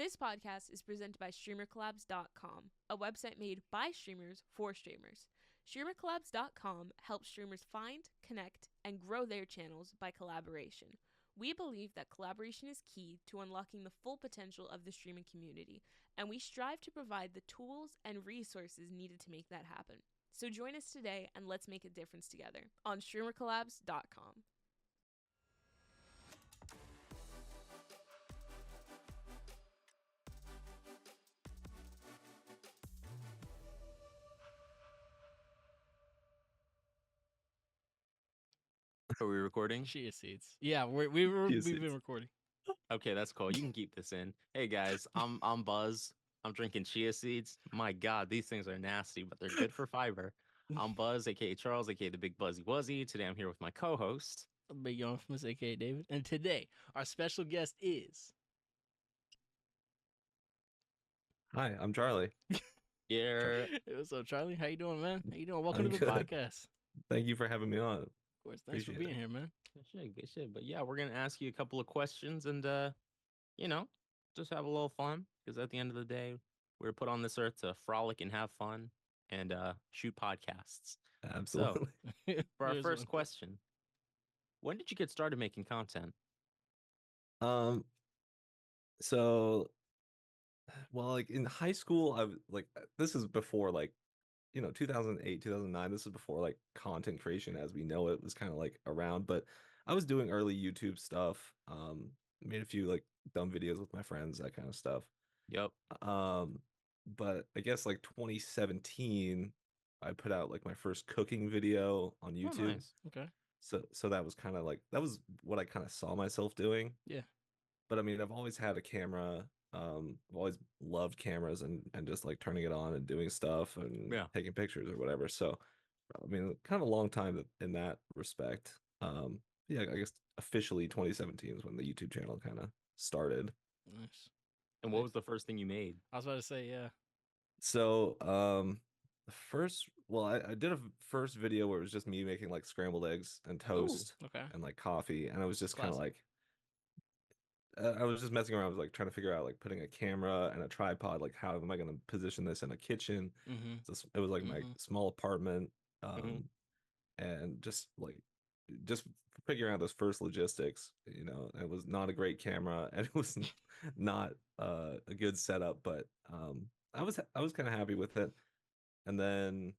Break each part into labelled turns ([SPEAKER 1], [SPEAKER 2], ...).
[SPEAKER 1] This podcast is presented by StreamerCollabs.com, a website made by streamers for streamers. StreamerCollabs.com helps streamers find, connect, and grow their channels by collaboration. We believe that collaboration is key to unlocking the full potential of the streaming community, and we strive to provide the tools and resources needed to make that happen. So join us today and let's make a difference together on StreamerCollabs.com.
[SPEAKER 2] Are we recording?
[SPEAKER 3] Chia seeds. Yeah, we've been recording.
[SPEAKER 2] Okay, that's cool. You can keep this in. Hey guys, I'm Buzz. I'm drinking chia seeds. My God, these things are nasty, but they're good for fiber. I'm Buzz, aka Charles, aka the Big Buzzy Wuzzy. Today I'm here with my co-host,
[SPEAKER 3] Big Infamous, aka David. And today our special guest is.
[SPEAKER 4] Hi, I'm Charlie.
[SPEAKER 2] Yeah.
[SPEAKER 3] What's up, Charlie? How you doing, man? How you doing? Welcome
[SPEAKER 4] I'm
[SPEAKER 3] to the
[SPEAKER 4] good.
[SPEAKER 3] podcast.
[SPEAKER 4] Thank you for having me on.
[SPEAKER 3] Of course, thanks for being here, man.
[SPEAKER 2] Good shit. But yeah, we're gonna ask you a couple of questions and just have a little fun. Because at the end of the day, we're put on this earth to frolic and have fun and shoot podcasts.
[SPEAKER 4] Absolutely.
[SPEAKER 2] So, for our
[SPEAKER 3] Here's
[SPEAKER 2] first
[SPEAKER 3] one.
[SPEAKER 2] question, when did you get started making content?
[SPEAKER 4] So, well, like in high school, I was like, this is before 2008, 2009. This is before like content creation as we know it was kind of like around, but I was doing early YouTube stuff. Made a few like dumb videos with my friends, that kind of stuff.
[SPEAKER 2] Yep.
[SPEAKER 4] But I guess like 2017, I put out like my first cooking video on YouTube.
[SPEAKER 2] Oh, nice.
[SPEAKER 3] Okay.
[SPEAKER 4] So that was kind of like, that was what I kind of saw myself doing.
[SPEAKER 3] Yeah.
[SPEAKER 4] But I mean, I've always had a camera. I've always loved cameras and just like turning it on and doing stuff and taking pictures or whatever. So I mean, kind of a long time in that respect. Yeah, I guess officially 2017 is when the YouTube channel kind of started.
[SPEAKER 3] Nice.
[SPEAKER 2] And what was the first thing you made?
[SPEAKER 3] I was about to say, yeah.
[SPEAKER 4] So the first, well, I did a first video where it was just me making like scrambled eggs and toast.
[SPEAKER 3] Ooh, okay.
[SPEAKER 4] And like coffee, and I was just kind of
[SPEAKER 3] Classic.
[SPEAKER 4] like I was just messing around. I was like trying to figure out like putting a camera and a tripod, like how am I going to position this in a kitchen.
[SPEAKER 3] Mm-hmm.
[SPEAKER 4] So it was like my small apartment,
[SPEAKER 2] Mhm.
[SPEAKER 4] and just figuring out those first logistics. It was not a great camera and it was not a good setup, but I was kind of happy with it. And then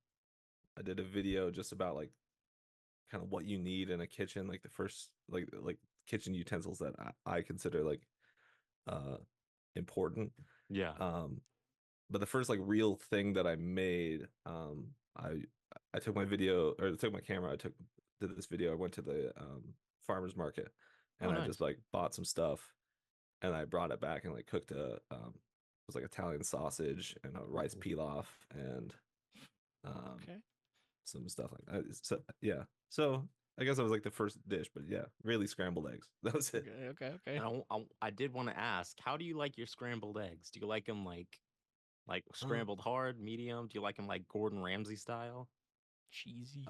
[SPEAKER 4] I did a video just about like kind of what you need in a kitchen, like the first like kitchen utensils that I consider like important.
[SPEAKER 2] Yeah.
[SPEAKER 4] But the first like real thing that I made, I took my camera, did this video. I went to the farmer's market and I just like bought some stuff and I brought it back and like cooked it was like Italian sausage and a rice pilaf and some stuff like that. So yeah, so I guess that was like the first dish, but yeah, really scrambled eggs. That was it.
[SPEAKER 3] Okay.
[SPEAKER 2] And I did want to ask, how do you like your scrambled eggs? Do you like them like scrambled hard, medium? Do you like them like Gordon Ramsay style?
[SPEAKER 3] Cheesy.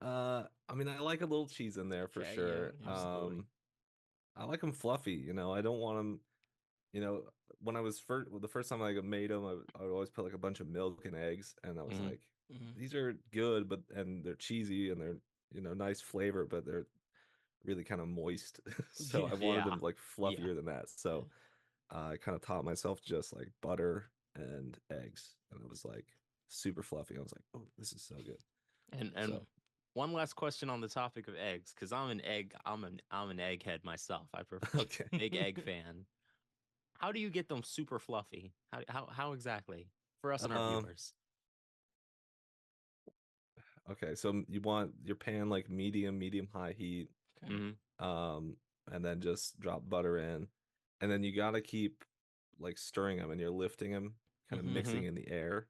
[SPEAKER 4] I mean, I like a little cheese in there for sure.
[SPEAKER 3] Yeah,
[SPEAKER 4] I like them fluffy. I don't want them. When I was the first time I made them, I would always put like a bunch of milk and eggs, and I was like, these are good, and they're cheesy and they're nice flavor, but they're really kind of moist. So I wanted them like fluffier than that. So I kind of taught myself just like butter and eggs, and it was like super fluffy. I was like, oh, this is so good.
[SPEAKER 2] And one last question on the topic of eggs, because I'm an egghead myself. I prefer big egg fan. How do you get them super fluffy? How exactly for us and our viewers?
[SPEAKER 4] Okay, so you want your pan like medium high heat, and then just drop butter in, and then you gotta keep like stirring them, and you're lifting them, kind of mixing in the air,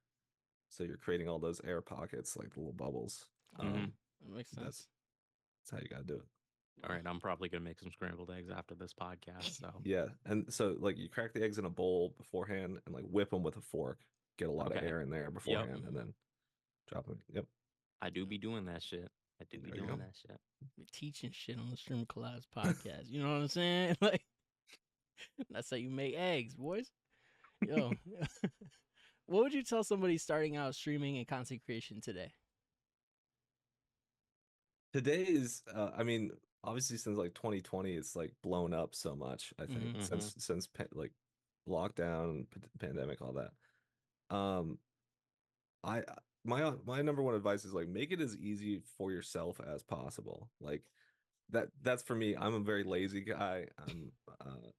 [SPEAKER 4] so you're creating all those air pockets, like little bubbles.
[SPEAKER 3] That makes sense.
[SPEAKER 4] That's how you gotta do it.
[SPEAKER 2] All right, I'm probably gonna make some scrambled eggs after this podcast. So
[SPEAKER 4] yeah, and so like you crack the eggs in a bowl beforehand, and like whip them with a fork, get a lot of air in there beforehand, and then drop them. Yep.
[SPEAKER 2] I do be doing that shit. That shit.
[SPEAKER 3] We're teaching shit on the StreamerCollabs podcast. You know what I'm saying? Like, that's how you make eggs, boys. Yo, what would you tell somebody starting out streaming and content creation today?
[SPEAKER 4] Today is, I mean, obviously since like 2020, it's like blown up so much. I think
[SPEAKER 3] Mhm.
[SPEAKER 4] since like lockdown, pandemic, all that. Um, I my number one advice is like make it as easy for yourself as possible. Like that's for me. I'm a very lazy guy.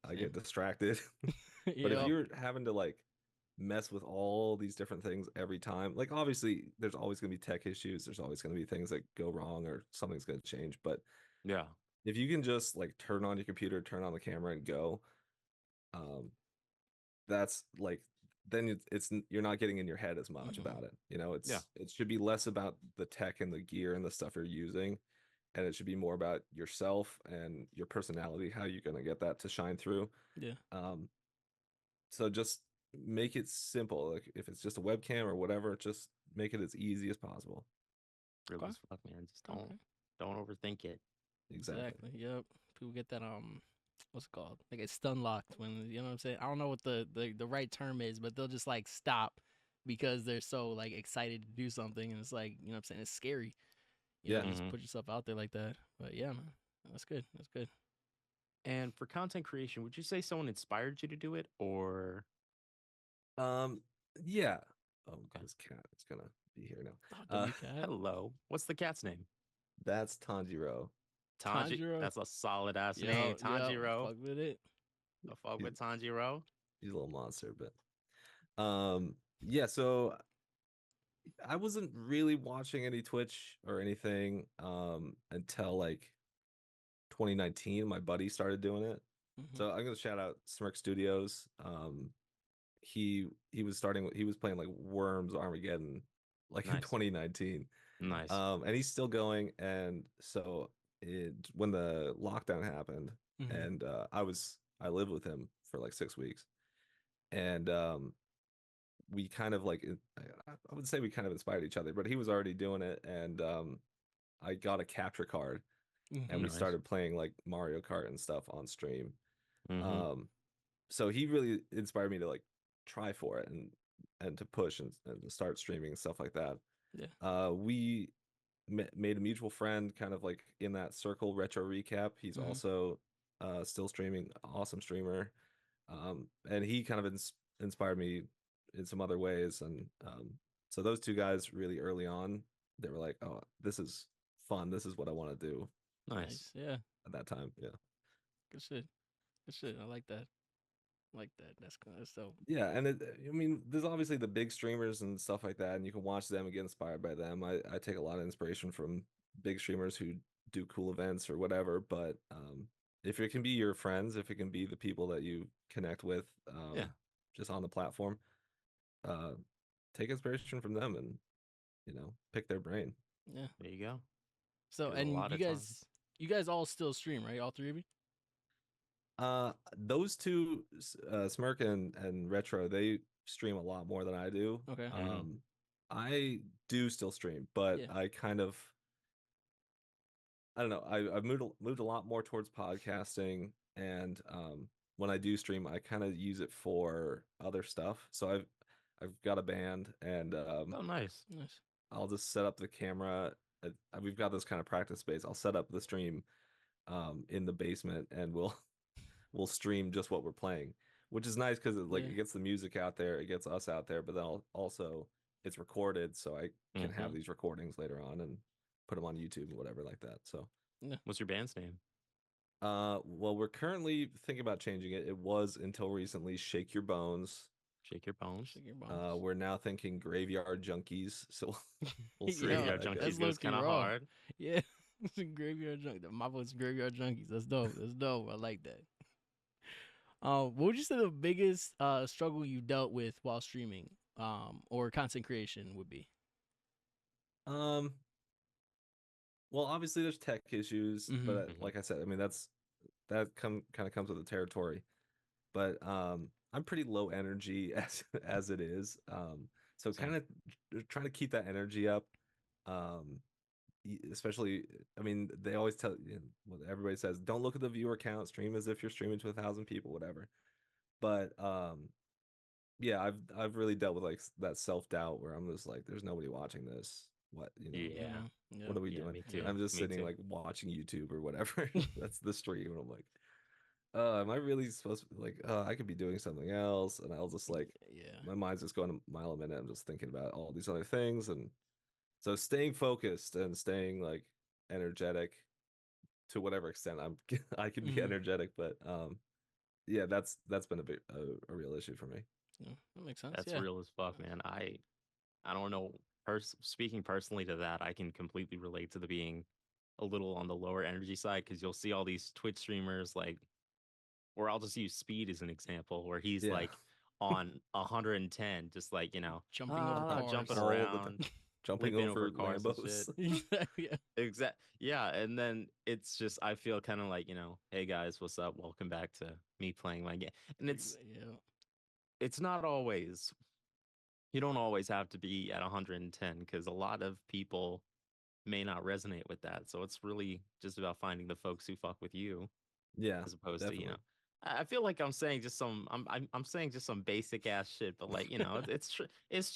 [SPEAKER 4] I get distracted. But if
[SPEAKER 3] Yep.
[SPEAKER 4] you're having to like mess with all these different things every time, like obviously there's always going to be tech issues. There's always going to be things that go wrong or something's going to change. But
[SPEAKER 2] Yeah.
[SPEAKER 4] if you can just like turn on your computer, turn on the camera, and go, um, that's like then you're not getting in your head as much
[SPEAKER 3] Mhm.
[SPEAKER 4] about it. You know,
[SPEAKER 2] Yeah.
[SPEAKER 4] it should be less about the tech and the gear and the stuff you're using, and it should be more about yourself and your personality, how you're going to get that to shine through.
[SPEAKER 3] Yeah.
[SPEAKER 4] Um, so just make it simple. Like if it's just a webcam or whatever, just make it as easy as possible.
[SPEAKER 2] Real
[SPEAKER 3] Okay.
[SPEAKER 2] as fuck, man. Just
[SPEAKER 3] Okay.
[SPEAKER 2] don't overthink it.
[SPEAKER 4] Exactly.
[SPEAKER 3] Yep. People get that what's it called? They get stun locked when you know what I'm saying. I don't know what the right term is, but they'll just like stop because they're so like excited to do something, and it's like you know what I'm saying. It's scary. You know,
[SPEAKER 4] Yeah.
[SPEAKER 3] just
[SPEAKER 2] Mhm.
[SPEAKER 3] put yourself out there like that. But yeah, man, that's good. That's good.
[SPEAKER 2] And for content creation, would you say someone inspired you to do it, or
[SPEAKER 4] Um, yeah. Oh,
[SPEAKER 2] okay?
[SPEAKER 4] this cat is gonna be here now.
[SPEAKER 3] Oh, W Cat,
[SPEAKER 2] Hello, what's the cat's name?
[SPEAKER 4] That's Tanjiro.
[SPEAKER 3] Tanjiro.
[SPEAKER 2] That's a solid ass name,
[SPEAKER 3] Yo,
[SPEAKER 2] Tanjiro.
[SPEAKER 3] fuck with it.
[SPEAKER 2] The fuck
[SPEAKER 4] He's,
[SPEAKER 2] with Tanjiro.
[SPEAKER 4] he's a little monster, but yeah. So I wasn't really watching any Twitch or anything until like 2019. My buddy started doing it.
[SPEAKER 3] Mhm.
[SPEAKER 4] So I'm gonna shout out Smirk Studios. He was starting. He was playing like Worms Armageddon, like in
[SPEAKER 2] Nice.
[SPEAKER 4] 2019.
[SPEAKER 2] Nice.
[SPEAKER 4] And he's still going. And so when the lockdown happened,
[SPEAKER 3] Mhm.
[SPEAKER 4] and I lived with him for like 6 weeks, and we kind of like I would say we kind of inspired each other. But he was already doing it, and I got a capture card, and we
[SPEAKER 3] Mhm.
[SPEAKER 2] Nice.
[SPEAKER 4] started playing like Mario Kart and stuff on stream.
[SPEAKER 2] Mm-hmm.
[SPEAKER 4] So he really inspired me to like try for it and to push and start streaming and stuff like that.
[SPEAKER 3] Yeah.
[SPEAKER 4] We made a mutual friend kind of like in that circle. Retro Recap, he's
[SPEAKER 3] Mhm.
[SPEAKER 4] also still streaming, awesome streamer. And he kind of inspired me in some other ways. And so those two guys really early on, they were like, oh, this is fun, this is what I want to do
[SPEAKER 2] Nice.
[SPEAKER 3] Yeah.
[SPEAKER 4] at that time. Yeah.
[SPEAKER 3] Good shit. Good shit. I like that. Like that. That's good. That's dope.
[SPEAKER 4] Yeah, and I mean, there's obviously the big streamers and stuff like that, and you can watch them and get inspired by them. I take a lot of inspiration from big streamers who do cool events or whatever. But if it can be your friends, if it can be the people that you connect with,
[SPEAKER 2] Yeah.
[SPEAKER 4] just on the platform, uh, take inspiration from them and pick their brain.
[SPEAKER 3] Yeah.
[SPEAKER 2] There you go.
[SPEAKER 3] So
[SPEAKER 2] 'Cause a
[SPEAKER 3] and
[SPEAKER 2] lot
[SPEAKER 3] you
[SPEAKER 2] of
[SPEAKER 3] guys
[SPEAKER 2] times-
[SPEAKER 3] you guys all still stream, right? All three of you?
[SPEAKER 4] Those two, Smirk and Retro, they stream a lot more than I do.
[SPEAKER 3] Okay.
[SPEAKER 4] I do still stream, but
[SPEAKER 3] Yeah.
[SPEAKER 4] I kind of, I don't know. I've moved a lot more towards podcasting, and when I do stream, I kind of use it for other stuff. So I've got a band, and
[SPEAKER 2] Oh, nice.
[SPEAKER 3] Nice.
[SPEAKER 4] I'll just set up the camera. We've got this kind of practice space. I'll set up the stream in the basement, and we'll stream just what we're playing, which is nice because
[SPEAKER 3] Yeah.
[SPEAKER 4] it gets the music out there, it gets us out there, but then also it's recorded, so I can have
[SPEAKER 2] Mhm.
[SPEAKER 4] these recordings later on and put them on YouTube or whatever like that. So,
[SPEAKER 2] What's your band's name?
[SPEAKER 4] well, we're currently thinking about changing it. It was until recently Shake Your Bones.
[SPEAKER 2] Shake your bones.
[SPEAKER 3] Shake your bones.
[SPEAKER 4] We're now thinking Graveyard Junkies. So we'll see.
[SPEAKER 3] Yo,
[SPEAKER 4] how
[SPEAKER 2] Graveyard
[SPEAKER 4] that
[SPEAKER 2] Junkies
[SPEAKER 3] that's
[SPEAKER 4] goes.
[SPEAKER 2] goes
[SPEAKER 3] low-key
[SPEAKER 2] kind of
[SPEAKER 3] raw.
[SPEAKER 2] hard.
[SPEAKER 3] Yeah. Graveyard junk. My voice Graveyard Junkies. That's dope. That's dope. I like that. What would you say the biggest struggle you dealt with while streaming or content creation would be?
[SPEAKER 4] Um, well, obviously there's tech issues,
[SPEAKER 3] Mhm.
[SPEAKER 4] but
[SPEAKER 2] Mhm.
[SPEAKER 4] like I said, I mean that kind of comes with the territory. But I'm pretty low energy as it is. So
[SPEAKER 2] Same.
[SPEAKER 4] kind of trying to keep that energy up. Um, especially, I mean, they always tell what everybody says, don't look at the viewer count, stream as if you're streaming to 1,000 people, whatever. But yeah, I've really dealt with like that self-doubt where I'm just like, there's nobody watching this. What,
[SPEAKER 2] Yeah.
[SPEAKER 3] Yeah.
[SPEAKER 4] what are we
[SPEAKER 2] Yeah,
[SPEAKER 4] doing?
[SPEAKER 2] me too.
[SPEAKER 4] I'm just
[SPEAKER 2] Me
[SPEAKER 4] sitting
[SPEAKER 2] too.
[SPEAKER 4] like watching YouTube or whatever. That's the stream. And I'm like, am I really supposed to be like, I could be doing something else? And I'll just like,
[SPEAKER 3] Yeah.
[SPEAKER 4] my mind's just going a mile a minute. I'm just thinking about all these other things. And so staying focused and staying like energetic to whatever extent I can be energetic, but yeah, that's been a real issue for me.
[SPEAKER 3] Yeah, that makes sense.
[SPEAKER 2] That's
[SPEAKER 3] Yeah.
[SPEAKER 2] real as fuck, man. I don't know. Speaking personally to that, I can completely relate to the being a little on the lower energy side because you'll see all these Twitch streamers like, or I'll just use Speed as an example, where he's
[SPEAKER 4] Yeah.
[SPEAKER 2] like on 110, just like
[SPEAKER 3] Jumping over cars.
[SPEAKER 2] jumping
[SPEAKER 4] All the
[SPEAKER 2] around,
[SPEAKER 4] time. Jumping
[SPEAKER 2] flipping
[SPEAKER 4] over
[SPEAKER 2] cars and shit.
[SPEAKER 4] Lambos.
[SPEAKER 3] Yeah.
[SPEAKER 2] Yeah, and then it's just I feel kind of like hey guys, what's up? Welcome back to me playing my game, and it's not always. You don't always have to be at 110 because a lot of people may not resonate with that. So it's really just about finding the folks who fuck with you,
[SPEAKER 4] Yeah,
[SPEAKER 2] as opposed
[SPEAKER 4] definitely.
[SPEAKER 2] to I feel like I'm saying just some I'm saying just some basic ass shit, but like it's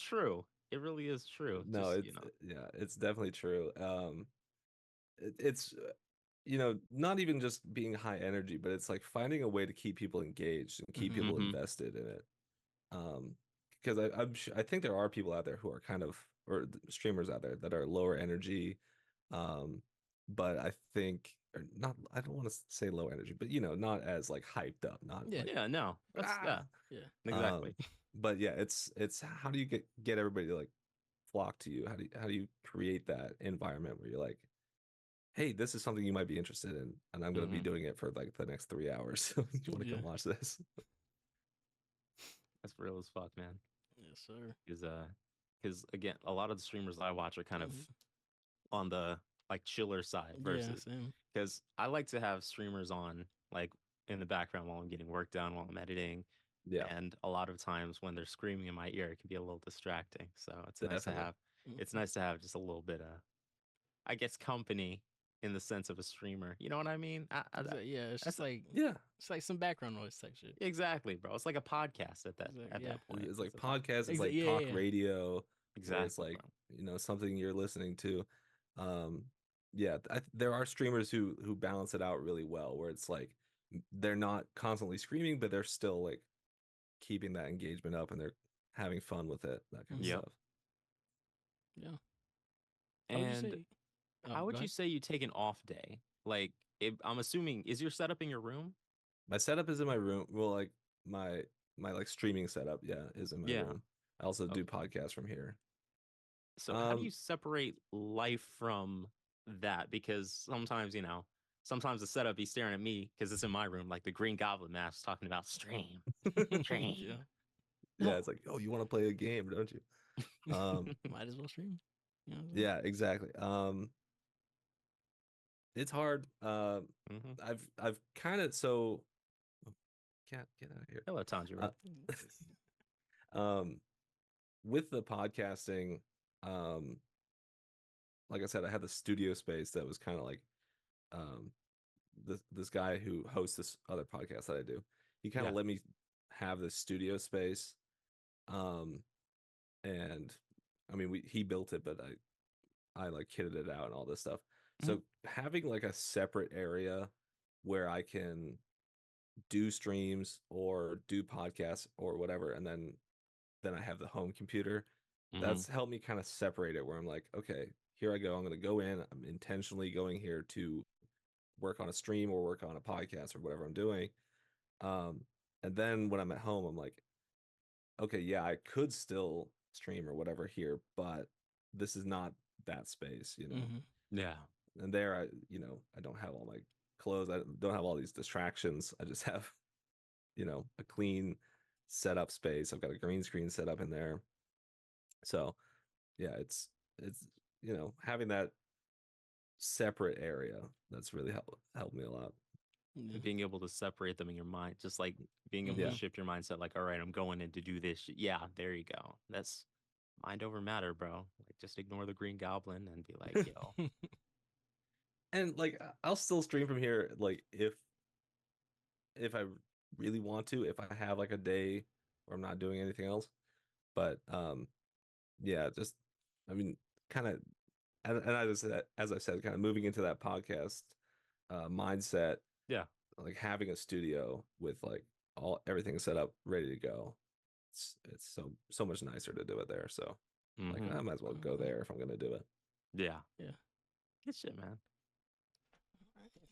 [SPEAKER 2] true. It really is true.
[SPEAKER 4] No,
[SPEAKER 2] Just
[SPEAKER 4] yeah, it's definitely true. It's not even just being high energy, but it's like finding a way to keep people engaged and keep people invested in it. Because I think there are people out there who are kind of, or streamers out there that are lower energy, but I think, or not, I don't want to say low energy, but not as like hyped up, not
[SPEAKER 3] Yeah.
[SPEAKER 4] like,
[SPEAKER 2] yeah, no, that's
[SPEAKER 3] Yeah.
[SPEAKER 2] exactly.
[SPEAKER 4] But yeah, it's how do you get everybody to like flock to you? How do you create that environment where you're like, hey, this is something you might be interested in, and I'm going to be doing it for like the next 3 hours. So you want to come watch this?
[SPEAKER 2] That's real as fuck, man.
[SPEAKER 3] Yes, sir.
[SPEAKER 2] Because again, a lot of the streamers I watch are kind of on the like chiller side versus because I like to have streamers on like in the background while I'm getting work done, while I'm editing.
[SPEAKER 4] Yeah.
[SPEAKER 2] And a lot of times when they're screaming in my ear, it can be a little distracting. So it's nice to have. It's nice to have just a little bit of, I guess, company in the sense of a streamer. You know what I mean?
[SPEAKER 3] Yeah, it's just like it's like some background noise type shit.
[SPEAKER 2] Exactly, bro. It's like a podcast at that point.
[SPEAKER 4] It's like podcast. It's like talk radio.
[SPEAKER 2] Exactly.
[SPEAKER 4] It's like something you're listening to. There are streamers who balance it out really well, where it's like they're not constantly screaming, but they're still like keeping that engagement up and they're having fun with it. That kind of stuff.
[SPEAKER 3] Yeah.
[SPEAKER 2] And how would you say you take an off day? Like, I'm assuming, is your setup in your room?
[SPEAKER 4] My setup is in my room. Well, like my like streaming setup, is in my room. I also do podcasts from here.
[SPEAKER 2] So how do you separate life from that? Because sometimes, sometimes the setup be staring at me because it's in my room, like the Green Goblin mask talking about stream.
[SPEAKER 4] Yeah, it's like, oh, you want to play a game, don't you?
[SPEAKER 3] Might as well stream.
[SPEAKER 4] Yeah, exactly. It's hard. I've kind of get out of here.
[SPEAKER 2] Hello, Tanjiro.
[SPEAKER 4] With the podcasting, like I said, I had the studio space that was kind of like this guy who hosts this other podcast that I do. He kind of let me have this studio space, and I mean he built it, but I like kitted it out and all this stuff. So having like a separate area where I can do streams or do podcasts or whatever, and then I have the home computer. That's helped me kind of separate it, where I'm like, okay, here I go. I'm going to go in. I'm intentionally going here to work on a stream or work on a podcast or whatever I'm doing. And then when I'm at home, I'm like, okay, yeah, I could still stream or whatever here, but this is not that space,
[SPEAKER 2] Yeah.
[SPEAKER 4] And there, I don't have all my clothes. I don't have all these distractions. I just have, a clean setup space. I've got a green screen set up in there. So, yeah, it's having that separate area that's really helped me a lot.
[SPEAKER 2] Being able to separate them in your mind, just like being able to shift your mindset, like, all right, I'm going in to do this. Yeah, there you go. That's mind over matter, bro. Like, just ignore the Green Goblin and be like, yo.
[SPEAKER 4] And like, I'll still stream from here, like if I really want to, if I have like a day or I'm not doing anything else. But yeah, just I mean, kind of, and as I said, kind of moving into that podcast mindset.
[SPEAKER 2] Yeah.
[SPEAKER 4] Like having a studio with like everything set up, ready to go. It's so much nicer to do it there. So like I might as well go there if I'm gonna do it.
[SPEAKER 2] Yeah.
[SPEAKER 3] Yeah.
[SPEAKER 2] Good shit, man.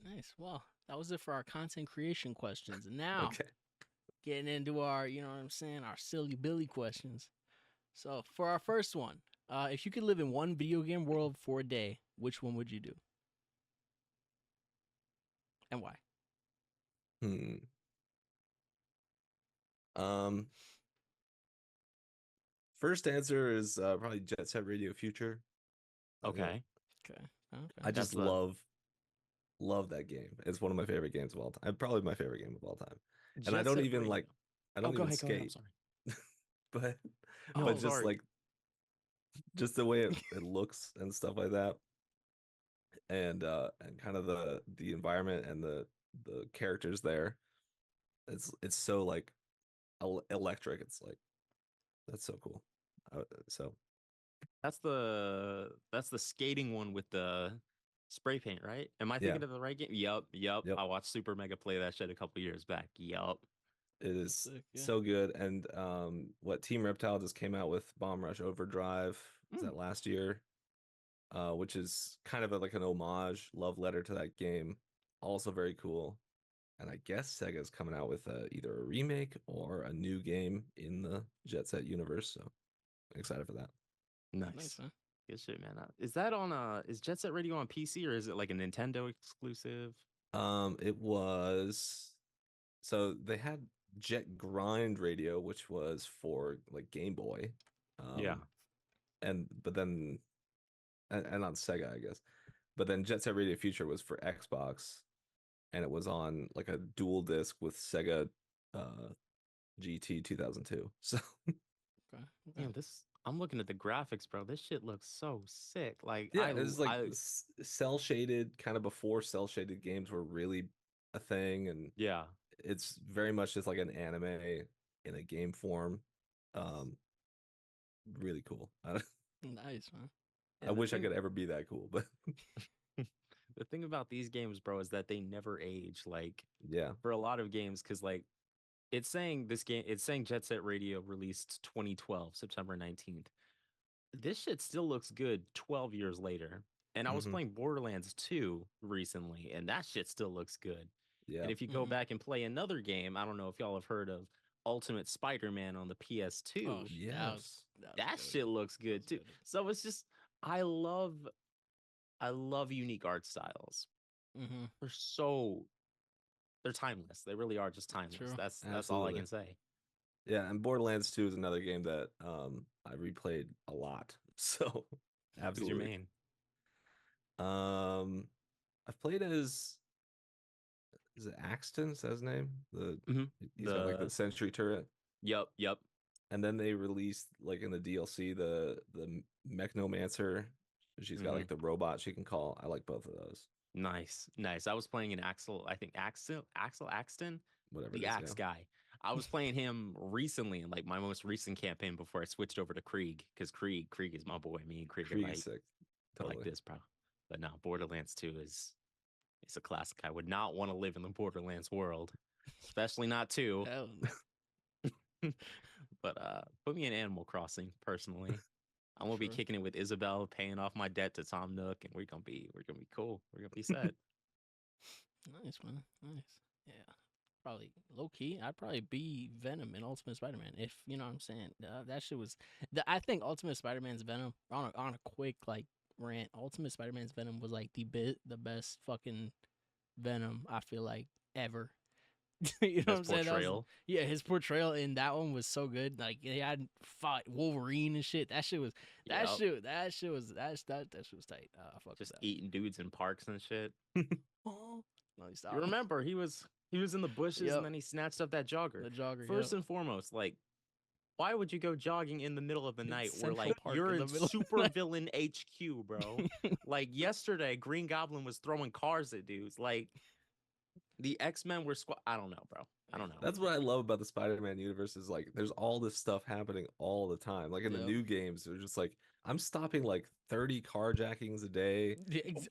[SPEAKER 3] Nice. Well, that was it for our content creation questions. And now,
[SPEAKER 4] Okay.
[SPEAKER 3] getting into our, you know what I'm saying, our silly Billy questions. So, for our first one, if you could live in one video game world for a day, which one would you do? And why?
[SPEAKER 4] First answer is probably Jet Set Radio Future.
[SPEAKER 2] Okay.
[SPEAKER 4] I just love that game. It's one of my favorite games of all time. Probably my favorite game of all time. And I don't even like. I don't even skate.
[SPEAKER 2] I'm sorry.
[SPEAKER 4] but
[SPEAKER 2] No,
[SPEAKER 4] but just
[SPEAKER 2] sorry.
[SPEAKER 4] like just the way it looks and stuff like that, and kind of the environment and the characters there. It's so like electric. It's like that's so cool. So
[SPEAKER 2] That's the skating one with the spray paint, right? Am I thinking of the right game? Yup. I watched Super Mega play that shit a couple years back. Yup.
[SPEAKER 4] It is so good. And what Team Reptile just came out with Bomb Rush Overdrive, was that last year? Which is kind of like an homage, love letter to that game. Also very cool. And I guess Sega's coming out with either a remake or a new game in the Jet Set universe. So I'm excited for that.
[SPEAKER 2] Nice. Huh? Good shit, man. Is that on is Jet Set Radio on PC or is it like a Nintendo exclusive?
[SPEAKER 4] It was, so they had Jet Grind Radio, which was for like Game Boy. But then and on Sega, I guess. But then Jet Set Radio Future was for Xbox, and it was on like a dual disc with Sega GT 2002. So
[SPEAKER 2] damn, I'm looking at the graphics, bro. This shit looks so sick. Like
[SPEAKER 4] yeah, it's like cell shaded, kind of before cell shaded games were really a thing, and
[SPEAKER 2] yeah,
[SPEAKER 4] it's very much just like an anime in a game form. Really cool.
[SPEAKER 3] Nice, man.
[SPEAKER 4] I wish I could ever be that cool, but
[SPEAKER 2] the thing about these games, bro, is that they never age. Like,
[SPEAKER 4] yeah,
[SPEAKER 2] for a lot of games, because like it's saying Jet Set Radio released 2012, September 19th. This shit still looks good 12 years later. And I was playing Borderlands 2 recently, and that shit still looks good. Yeah. And if you go back and play another game, I don't know if y'all have heard of Ultimate Spider-Man on the PS2.
[SPEAKER 3] Oh,
[SPEAKER 2] yes. That shit looks good too. So it's just, I love unique art styles. They're timeless. They really are just timeless. True. That's all I can say.
[SPEAKER 4] Yeah, and Borderlands 2 is another game that I replayed a lot. So absolutely.
[SPEAKER 2] Who's your main?
[SPEAKER 4] I've played as, is it Axton? Is that his name? He's got like the sentry turret.
[SPEAKER 2] Yep.
[SPEAKER 4] And then they released like in the DLC the Mechnomancer. She's got like the robot she can call. I like both of those.
[SPEAKER 2] Nice. I was playing an Axton,
[SPEAKER 4] whatever,
[SPEAKER 2] the Axe guy. I was playing him recently in like my most recent campaign before I switched over to Krieg, because Krieg is my boy. Me and Krieg are like,
[SPEAKER 4] sick. Totally.
[SPEAKER 2] Like this, bro. But no, Borderlands 2 is a classic. I would not want to live in the Borderlands world, especially not 2. But put me in Animal Crossing personally. I'm gonna be kicking it with Isabel, paying off my debt to Tom Nook, and we're gonna be cool. We're gonna be set.
[SPEAKER 3] Nice, man. Nice. Yeah. Probably low key. I'd probably be Venom in Ultimate Spider-Man, if you know what I'm saying. That shit was. I think Ultimate Spider-Man's Venom. On a quick like rant, Ultimate Spider-Man's Venom was like the best fucking Venom I feel like ever. You know what I'm saying? His portrayal in that one was so good. Like he had fought Wolverine and shit. That shit was that shit was tight. Fuck
[SPEAKER 2] just
[SPEAKER 3] that.
[SPEAKER 2] Eating dudes in parks and shit.
[SPEAKER 3] No,
[SPEAKER 2] you remember he was in the bushes and then he snatched up that jogger.
[SPEAKER 3] The jogger.
[SPEAKER 2] First and foremost, like, why would you go jogging in the middle of the night where like you're in super villain HQ, bro? Like yesterday, Green Goblin was throwing cars at dudes. Like, The X-Men were I don't know, bro. I don't know.
[SPEAKER 4] That's what I love about the Spider-Man universe is like there's all this stuff happening all the time. Like in the new games, they're just like I'm stopping like 30 carjackings a day.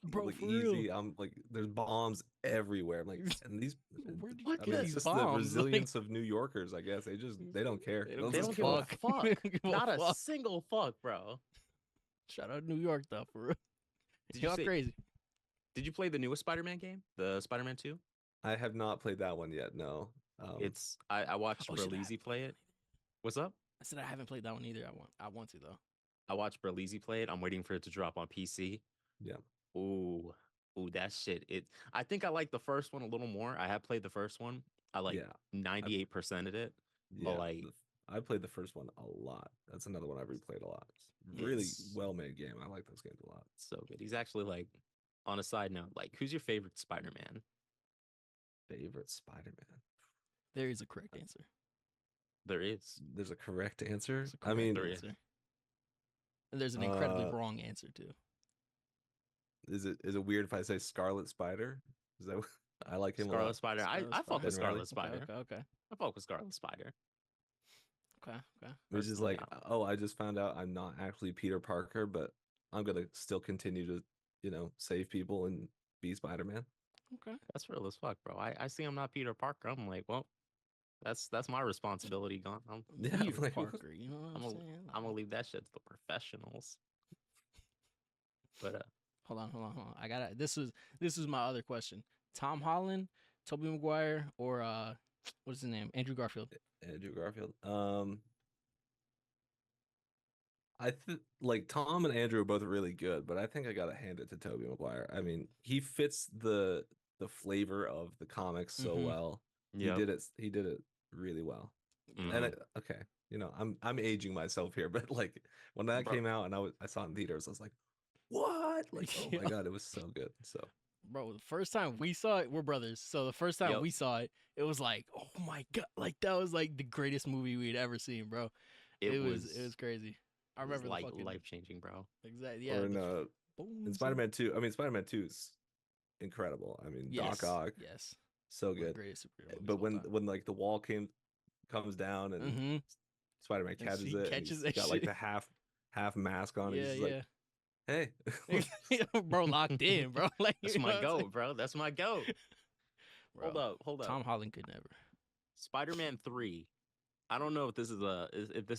[SPEAKER 3] Bro,
[SPEAKER 4] like
[SPEAKER 3] for
[SPEAKER 4] easy.
[SPEAKER 3] real.
[SPEAKER 4] I'm like there's bombs everywhere. I'm like and these
[SPEAKER 3] Where do
[SPEAKER 4] I
[SPEAKER 3] you
[SPEAKER 4] mean
[SPEAKER 3] get
[SPEAKER 4] it's
[SPEAKER 3] these
[SPEAKER 4] just the
[SPEAKER 3] bombs?
[SPEAKER 4] resilience of New Yorkers, I guess. They don't care.
[SPEAKER 3] They
[SPEAKER 4] They'll
[SPEAKER 2] They
[SPEAKER 4] just
[SPEAKER 2] don't give
[SPEAKER 4] kill
[SPEAKER 2] a
[SPEAKER 4] it.
[SPEAKER 2] fuck.
[SPEAKER 3] They don't give a
[SPEAKER 2] Not a
[SPEAKER 3] fuck.
[SPEAKER 2] single fuck, bro.
[SPEAKER 3] Shout out New York though, for real.
[SPEAKER 2] Did you
[SPEAKER 3] Y'all
[SPEAKER 2] say-
[SPEAKER 3] crazy?
[SPEAKER 2] Did you play the newest Spider-Man game, the Spider-Man 2?
[SPEAKER 4] I have not played that one yet. No.
[SPEAKER 2] It's I watched
[SPEAKER 3] Oh, shit, I
[SPEAKER 2] Berlizzi
[SPEAKER 3] haven't
[SPEAKER 2] play it. What's up?
[SPEAKER 3] I said I haven't played that one either. I want to though.
[SPEAKER 2] I watched Berlizzi play it. I'm waiting for it to drop on PC.
[SPEAKER 4] Yeah.
[SPEAKER 2] Ooh, that shit. I think I like the first one a little more. I have played the first one. I like 98% of it.
[SPEAKER 4] Yeah.
[SPEAKER 2] But like,
[SPEAKER 4] I played the first one a lot. That's another one I've replayed a lot. Really well made game. I like those games a lot.
[SPEAKER 2] So good. He's actually like, on a side note, like, who's your favorite Spider-Man?
[SPEAKER 4] Favorite Spider-Man.
[SPEAKER 3] There is a correct answer.
[SPEAKER 2] There is.
[SPEAKER 4] There's a correct answer.
[SPEAKER 3] There's a
[SPEAKER 4] I mean,
[SPEAKER 3] correct answer. And there's an incredibly wrong answer too.
[SPEAKER 4] is it weird if I say Scarlet Spider? Is that I like him a
[SPEAKER 2] Scarlet
[SPEAKER 4] lot.
[SPEAKER 2] Spider.
[SPEAKER 3] Scarlet
[SPEAKER 2] I fuck with
[SPEAKER 4] Spider.
[SPEAKER 2] Scarlet Spider.
[SPEAKER 3] Okay.
[SPEAKER 2] I fuck with Scarlet Spider.
[SPEAKER 3] Okay.
[SPEAKER 4] Which is
[SPEAKER 2] Personally,
[SPEAKER 4] like, oh, I just found out I'm not actually Peter Parker, but I'm gonna still continue to, save people and be Spider-Man.
[SPEAKER 3] Okay.
[SPEAKER 2] That's real as fuck, bro. I see I'm not Peter Parker. I'm like, well, that's my responsibility gone.
[SPEAKER 4] Yeah,
[SPEAKER 3] Peter
[SPEAKER 4] like,
[SPEAKER 3] Parker. You know what I'm saying?
[SPEAKER 2] I'm gonna leave that shit to the professionals. But
[SPEAKER 3] Hold on. I gotta. This was my other question. Tom Holland, Tobey Maguire, or what's his name? Andrew Garfield.
[SPEAKER 4] Andrew Garfield. I think like Tom and Andrew are both really good, but I think I gotta hand it to Tobey Maguire. I mean, he fits the flavor of the comics so well.
[SPEAKER 2] yeah,
[SPEAKER 4] He did it really well.
[SPEAKER 2] Mhm.
[SPEAKER 4] And okay, I'm aging myself here, but like when that
[SPEAKER 2] Bro.
[SPEAKER 4] came out and I saw it in theaters, I was like, what? Like, oh my god, it was so good. So
[SPEAKER 3] Bro, the first time we saw it, we're brothers. So the first time
[SPEAKER 2] Yep.
[SPEAKER 3] we saw it, it was like, oh my god, like that was like the greatest movie we'd ever seen, bro. It was crazy. I remember
[SPEAKER 2] like
[SPEAKER 3] the fucking
[SPEAKER 2] life changing, bro.
[SPEAKER 3] exactly. Yeah.
[SPEAKER 4] or
[SPEAKER 3] the
[SPEAKER 4] in Spider-Man 2, I mean Spider-Man 2 is incredible. I mean
[SPEAKER 3] yes,
[SPEAKER 4] Doc Ock,
[SPEAKER 3] yes,
[SPEAKER 4] so
[SPEAKER 3] one of the
[SPEAKER 4] good.
[SPEAKER 3] greatest superhero movies
[SPEAKER 4] But
[SPEAKER 3] of all time.
[SPEAKER 4] when like the wall comes down and
[SPEAKER 3] Mhm.
[SPEAKER 4] Spider-Man
[SPEAKER 3] And
[SPEAKER 4] catches
[SPEAKER 3] she
[SPEAKER 4] it, and
[SPEAKER 3] catches
[SPEAKER 4] he's
[SPEAKER 3] that
[SPEAKER 4] got like
[SPEAKER 3] shit.
[SPEAKER 4] the half mask on, and
[SPEAKER 3] Yeah,
[SPEAKER 4] he's just like, hey,
[SPEAKER 3] bro, locked in, bro. Like
[SPEAKER 2] That's
[SPEAKER 3] you know
[SPEAKER 2] my
[SPEAKER 3] what I'm saying?
[SPEAKER 2] goat, bro. That's my goat.
[SPEAKER 3] Bro,
[SPEAKER 2] Hold up.
[SPEAKER 3] Tom Holland could never.
[SPEAKER 2] Spider-Man 3. I don't know if this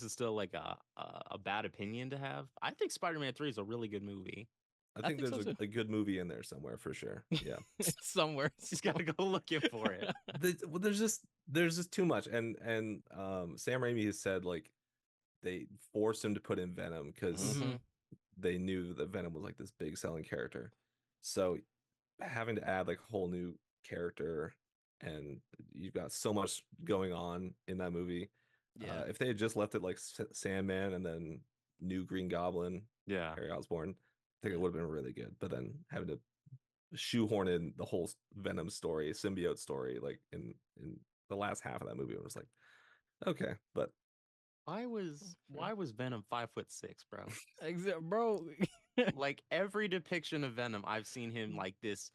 [SPEAKER 2] is still like a bad opinion to have. I think Spider-Man 3 is a really good movie.
[SPEAKER 4] I
[SPEAKER 3] I
[SPEAKER 4] think
[SPEAKER 3] think
[SPEAKER 4] there's
[SPEAKER 3] so, too.
[SPEAKER 4] a good movie in there somewhere for sure. Yeah.
[SPEAKER 3] Somewhere.
[SPEAKER 2] Just gotta go looking for it.
[SPEAKER 4] Well, there's just too much, and Sam Raimi has said like they forced him to put in Venom because
[SPEAKER 3] Mhm.
[SPEAKER 4] they knew that Venom was like this big selling character, so having to add like a whole new character, and you've got so much going on in that movie.
[SPEAKER 3] Yeah.
[SPEAKER 4] If they had just left it like Sandman and then new Green Goblin,
[SPEAKER 2] Yeah.
[SPEAKER 4] Harry Osborn, I think it would have been really good. But then having to shoehorn in the whole Venom story, symbiote story, like in the last half of that movie, I was like, okay, but
[SPEAKER 2] Why was Venom 5'6", bro?
[SPEAKER 3] Bro.
[SPEAKER 2] Like every depiction of Venom, I've seen him like this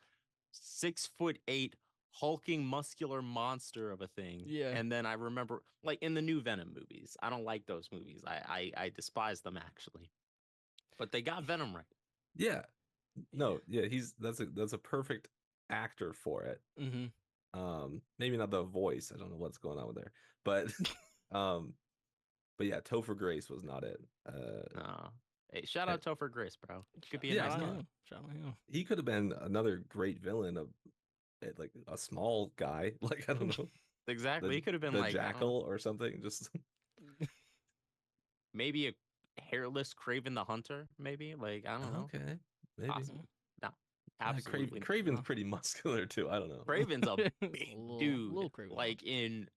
[SPEAKER 2] 6'8" hulking muscular monster of a thing.
[SPEAKER 3] Yeah.
[SPEAKER 2] And then I remember like in the new Venom movies, I don't like those movies. I despise them actually. But they got Venom right.
[SPEAKER 4] yeah, no, yeah, that's a perfect actor for it. Maybe not the voice. I don't know what's going on with there, but but yeah, Topher Grace was not it.
[SPEAKER 2] Hey, shout out Topher Grace, bro. Could be a
[SPEAKER 4] Yeah,
[SPEAKER 2] nice
[SPEAKER 4] I
[SPEAKER 2] guy.
[SPEAKER 4] know.
[SPEAKER 3] Shout out him.
[SPEAKER 4] He could have been another great villain of like a small guy, like I don't know,
[SPEAKER 2] Exactly. He could have been
[SPEAKER 4] the
[SPEAKER 2] like I don't know,
[SPEAKER 4] Jackal or something. Just
[SPEAKER 2] maybe a hairless Craven the Hunter, maybe. Like I don't know.
[SPEAKER 4] okay, maybe.
[SPEAKER 2] Possible. No,
[SPEAKER 4] Yeah,
[SPEAKER 2] absolutely. not.
[SPEAKER 4] Craven's
[SPEAKER 3] No.
[SPEAKER 4] pretty muscular too. I don't know.
[SPEAKER 2] Craven's a big dude.
[SPEAKER 3] Little Craven.
[SPEAKER 2] Like in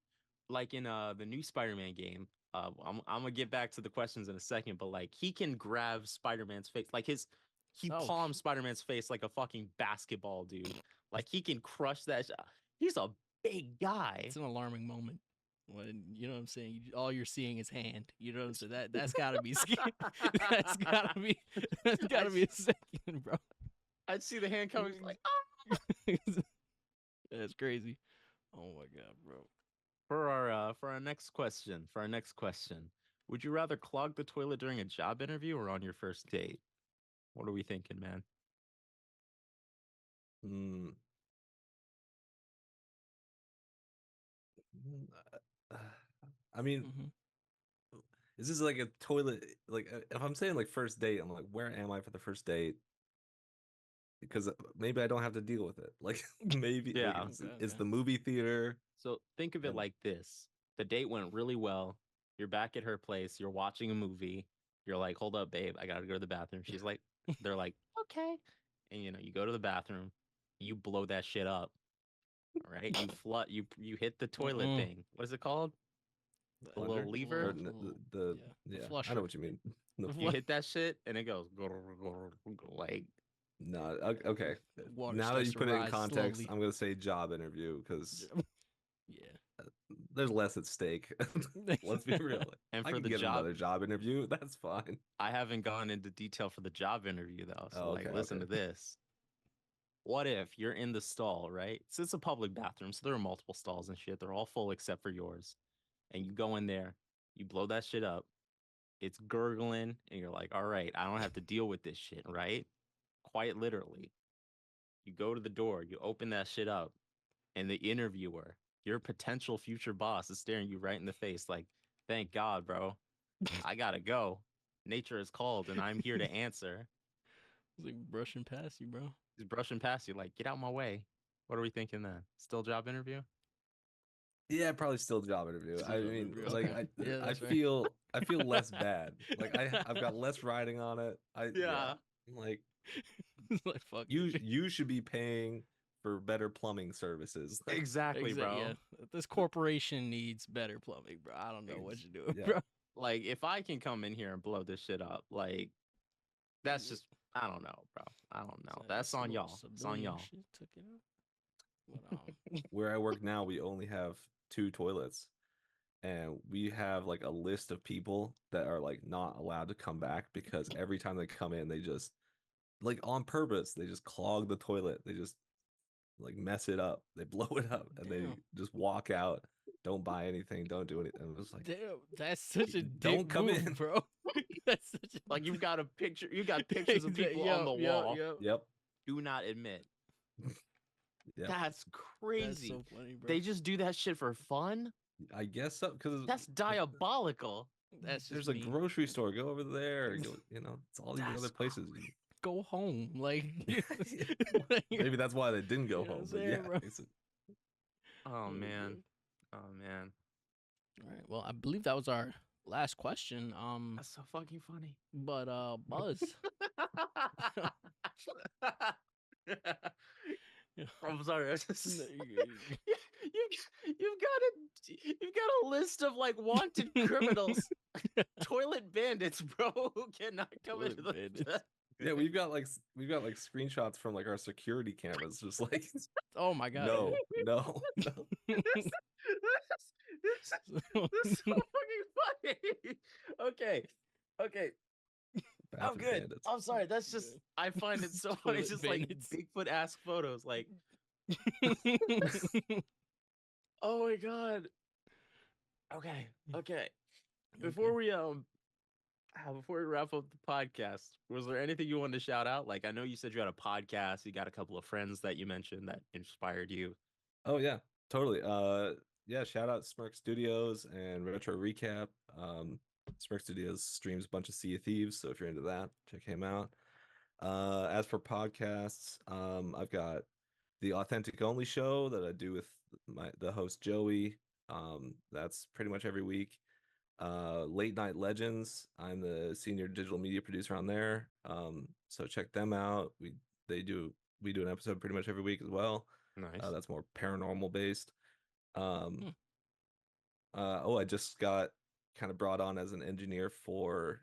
[SPEAKER 2] the new Spider-Man game. I'm gonna get back to the questions in a second, but like he can grab Spider-Man's face, like he
[SPEAKER 3] Oh.
[SPEAKER 2] palms Spider-Man's face like a fucking basketball, dude. Like he can crush that. He's a big guy.
[SPEAKER 3] It's an alarming moment when you know what I'm saying. All you're seeing is hand. You know what I'm saying. That's gotta be scary. That's gotta be a second, bro.
[SPEAKER 2] I'd see the hand coming, like,
[SPEAKER 3] That's crazy. Oh my god, bro.
[SPEAKER 2] For our next question, would you rather clog the toilet during a job interview or on your first date? What are we thinking, man?
[SPEAKER 4] Mm. I mean, is this like a toilet? Like, if I'm saying like first date, I'm like, where am I for the first date? Because maybe I don't have to deal with it. Like, maybe
[SPEAKER 2] Yeah.
[SPEAKER 4] like, it's the movie theater.
[SPEAKER 2] So think of it
[SPEAKER 4] And-
[SPEAKER 2] like this. The date went really well. You're back at her place. You're watching a movie. You're like, hold up, babe. I got to go to the bathroom. She's like, they're like, okay. And, you go to the bathroom. You blow that shit up. Right? You hit the toilet thing. What is it called? The little
[SPEAKER 4] Plunger?
[SPEAKER 2] lever?
[SPEAKER 4] Or yeah, I
[SPEAKER 3] flusher.
[SPEAKER 4] know what you mean. The
[SPEAKER 2] You hit that shit and it goes like,
[SPEAKER 4] No, okay.
[SPEAKER 3] Water
[SPEAKER 4] Now that you
[SPEAKER 3] starts to
[SPEAKER 4] put it in
[SPEAKER 3] rise
[SPEAKER 4] context,
[SPEAKER 3] slowly.
[SPEAKER 4] I'm gonna say job interview because
[SPEAKER 3] Yeah.
[SPEAKER 4] there's less at stake. Let's be real.
[SPEAKER 2] And
[SPEAKER 4] I
[SPEAKER 2] for
[SPEAKER 4] can
[SPEAKER 2] the
[SPEAKER 4] get
[SPEAKER 2] job,
[SPEAKER 4] another job interview. That's fine.
[SPEAKER 2] I haven't gone into detail for the job interview though. So
[SPEAKER 4] Oh,
[SPEAKER 2] like,
[SPEAKER 4] okay,
[SPEAKER 2] listen
[SPEAKER 4] okay.
[SPEAKER 2] to this. What if you're in the stall, right? So it's a public bathroom, so there are multiple stalls and shit. They're all full except for yours. And you go in there, you blow that shit up. It's gurgling, and you're like, all right, I don't have to deal with this shit, right? Quite literally. You go to the door, you open that shit up, and the interviewer, your potential future boss, is staring you right in the face, like, thank God, bro. I gotta go. Nature is called, and I'm here to answer.
[SPEAKER 3] It's like brushing past you, bro.
[SPEAKER 2] He's brushing past you, like, get out my way. What are we thinking then? Still job interview?
[SPEAKER 4] Yeah, probably still job interview.
[SPEAKER 3] Still
[SPEAKER 4] I
[SPEAKER 3] job
[SPEAKER 4] mean,
[SPEAKER 3] interview,
[SPEAKER 4] like
[SPEAKER 3] okay. Yeah,
[SPEAKER 4] I
[SPEAKER 3] that's fair.
[SPEAKER 4] feel less bad. Like I've got less riding on it.
[SPEAKER 2] Yeah.
[SPEAKER 4] Like
[SPEAKER 3] It's like fuck
[SPEAKER 4] you should be paying for better plumbing services. Like,
[SPEAKER 2] Exactly, bro.
[SPEAKER 3] Yeah, this corporation needs better plumbing, bro. I don't know what you're doing,
[SPEAKER 4] yeah.
[SPEAKER 3] bro.
[SPEAKER 2] Like, if I can come in here and blow this shit up, like, that's just, I don't know, bro. I don't know.
[SPEAKER 3] So
[SPEAKER 2] That's
[SPEAKER 3] some
[SPEAKER 2] on
[SPEAKER 3] little
[SPEAKER 2] y'all. It's on
[SPEAKER 3] civilian
[SPEAKER 2] y'all.
[SPEAKER 3] shit took it out. But,
[SPEAKER 4] where I work now, we only have 2 toilets. And we have like a list of people that are like not allowed to come back because every time they come in, they just like on purpose, they just clog the toilet. They just like mess it up. They blow it up and they
[SPEAKER 3] Damn.
[SPEAKER 4] just walk out. Don't buy anything. Don't do anything. I'm just like,
[SPEAKER 3] damn, that's such a
[SPEAKER 4] Don't
[SPEAKER 3] dick
[SPEAKER 4] come
[SPEAKER 3] move,
[SPEAKER 4] in.
[SPEAKER 3] bro. That's such a
[SPEAKER 2] Like, you've got a picture, you got pictures of people on the wall.
[SPEAKER 4] yep.
[SPEAKER 2] Do not admit.
[SPEAKER 4] Yep.
[SPEAKER 2] That's
[SPEAKER 3] That's
[SPEAKER 2] crazy.
[SPEAKER 3] so funny, bro.
[SPEAKER 2] They just do that shit for fun?
[SPEAKER 4] I guess so. Because
[SPEAKER 2] That's diabolical.
[SPEAKER 3] That's
[SPEAKER 4] there's
[SPEAKER 3] just
[SPEAKER 4] a
[SPEAKER 3] me.
[SPEAKER 4] grocery store. Go over there. Or go, it's all these
[SPEAKER 2] That's
[SPEAKER 4] other places.
[SPEAKER 3] Go home, like,
[SPEAKER 4] Maybe that's why they didn't go
[SPEAKER 3] You know what
[SPEAKER 4] home.
[SPEAKER 3] I'm
[SPEAKER 4] But
[SPEAKER 3] saying,
[SPEAKER 4] yeah,
[SPEAKER 3] bro?
[SPEAKER 2] Oh, man. Oh, man.
[SPEAKER 3] All right. Well, I believe that was our last question.
[SPEAKER 2] That's so fucking funny.
[SPEAKER 3] But Buzz.
[SPEAKER 2] I'm sorry. I just,
[SPEAKER 3] No,
[SPEAKER 2] you've got a list of like wanted criminals, toilet bandits, bro, who cannot come
[SPEAKER 3] Toilet
[SPEAKER 2] into the.
[SPEAKER 3] bandits.
[SPEAKER 4] yeah, we've got like screenshots from like our security cameras, just like
[SPEAKER 3] Oh my god.
[SPEAKER 4] no.
[SPEAKER 2] This is so fucking funny. Okay. I'm
[SPEAKER 4] Bathroom
[SPEAKER 2] good.
[SPEAKER 4] bandits.
[SPEAKER 2] I'm sorry. That's just I find it so funny. It's
[SPEAKER 3] Toilet
[SPEAKER 2] just
[SPEAKER 3] bandits.
[SPEAKER 2] like Bigfoot-esque photos. Like, oh my god. Okay. Before we wrap up the podcast, was there anything you wanted to shout out? Like, I know you said you had a podcast. You got a couple of friends that you mentioned that inspired you.
[SPEAKER 4] Oh yeah, totally. Yeah, shout out Smirk Studios and Retro Recap. Smirk Studios streams a bunch of Sea of Thieves, so if you're into that, check him out. As for podcasts, I've got the Authentic Only show that I do with the host Joey. That's pretty much every week. Late Night Legends, I'm the senior digital media producer on there. So check them out. We do an episode pretty much every week as well.
[SPEAKER 2] Nice.
[SPEAKER 4] That's more paranormal based. I just got kind of brought on as an engineer for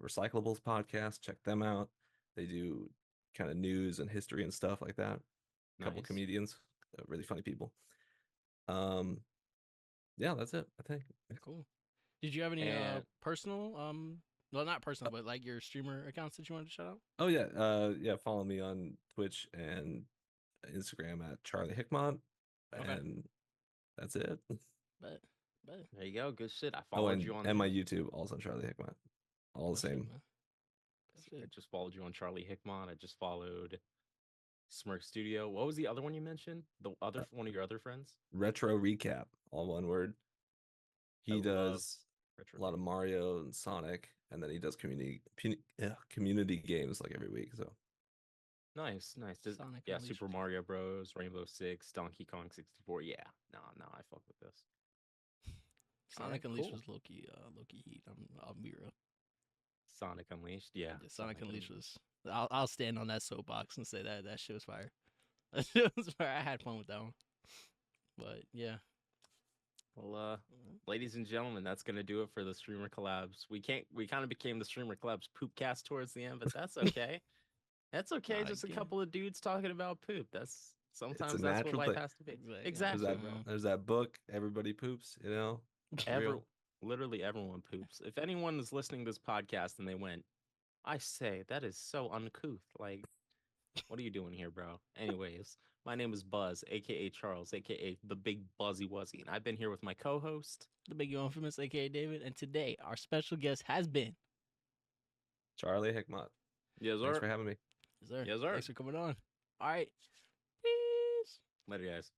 [SPEAKER 4] Recyclables podcast. Check them out. They do kind of news and history and stuff like that. A couple
[SPEAKER 2] Nice.
[SPEAKER 4] comedians, really funny people. Yeah, that's it, I think.
[SPEAKER 3] Cool. Did you have any
[SPEAKER 2] And-
[SPEAKER 3] personal well, not personal, but like your streamer accounts that you wanted to shout out?
[SPEAKER 4] Oh yeah, follow me on Twitch and Instagram at Charlie Hickmott.
[SPEAKER 3] Okay.
[SPEAKER 4] and that's it.
[SPEAKER 3] But
[SPEAKER 2] There you go. Good shit. I
[SPEAKER 4] Oh,
[SPEAKER 2] followed you on
[SPEAKER 4] and my YouTube also Charlie Hickmott. All the same.
[SPEAKER 2] I just followed you on Charlie Hickmott. I just followed Smirk Studio. What was the other one you mentioned? The other one of your other friends?
[SPEAKER 4] Retro Recap, all one word. He does a lot of Mario and Sonic, and then he does community games like every week. So
[SPEAKER 2] nice.
[SPEAKER 3] Sonic
[SPEAKER 2] Yeah,
[SPEAKER 3] Unleashed.
[SPEAKER 2] Super Mario Bros, Rainbow Six, Donkey Kong 64. Yeah, no, I fuck with this.
[SPEAKER 3] Sonic
[SPEAKER 2] Alright,
[SPEAKER 3] Unleashed
[SPEAKER 2] cool.
[SPEAKER 3] was low key heat. I'll be real.
[SPEAKER 2] Sonic Unleashed, yeah.
[SPEAKER 3] Sonic Unleashed was. I'll stand on that soapbox and say that shit was fire. That shit was fire. I had fun with that one. But yeah.
[SPEAKER 2] Well, ladies and gentlemen, that's gonna do it for the Streamer Collabs. We kind of became the Streamer Collabs poopcast towards the end, but that's okay. That's okay.
[SPEAKER 3] Nah,
[SPEAKER 2] Just a
[SPEAKER 3] yeah.
[SPEAKER 2] couple of dudes talking about poop. That's sometimes that's what
[SPEAKER 4] natural
[SPEAKER 2] life
[SPEAKER 4] thing.
[SPEAKER 2] has to be.
[SPEAKER 3] Exactly.
[SPEAKER 2] Exactly, bro.
[SPEAKER 4] There's that book, Everybody Poops, you know?
[SPEAKER 2] Literally everyone poops. If anyone is listening to this podcast and they went, I say that is so uncouth. Like, what are you doing here, bro? Anyways, my name is Buzz, aka Charles, aka the Big Buzzy Wuzzy, and I've been here with my co-host,
[SPEAKER 3] the Big Infamous, aka David, and today our special guest has been
[SPEAKER 4] Charlie Hickmott.
[SPEAKER 2] Yes, sir.
[SPEAKER 4] Thanks for having me.
[SPEAKER 3] Yes, sir.
[SPEAKER 2] Yes, sir.
[SPEAKER 3] Thanks for coming on. All right. Peace.
[SPEAKER 2] Later, guys.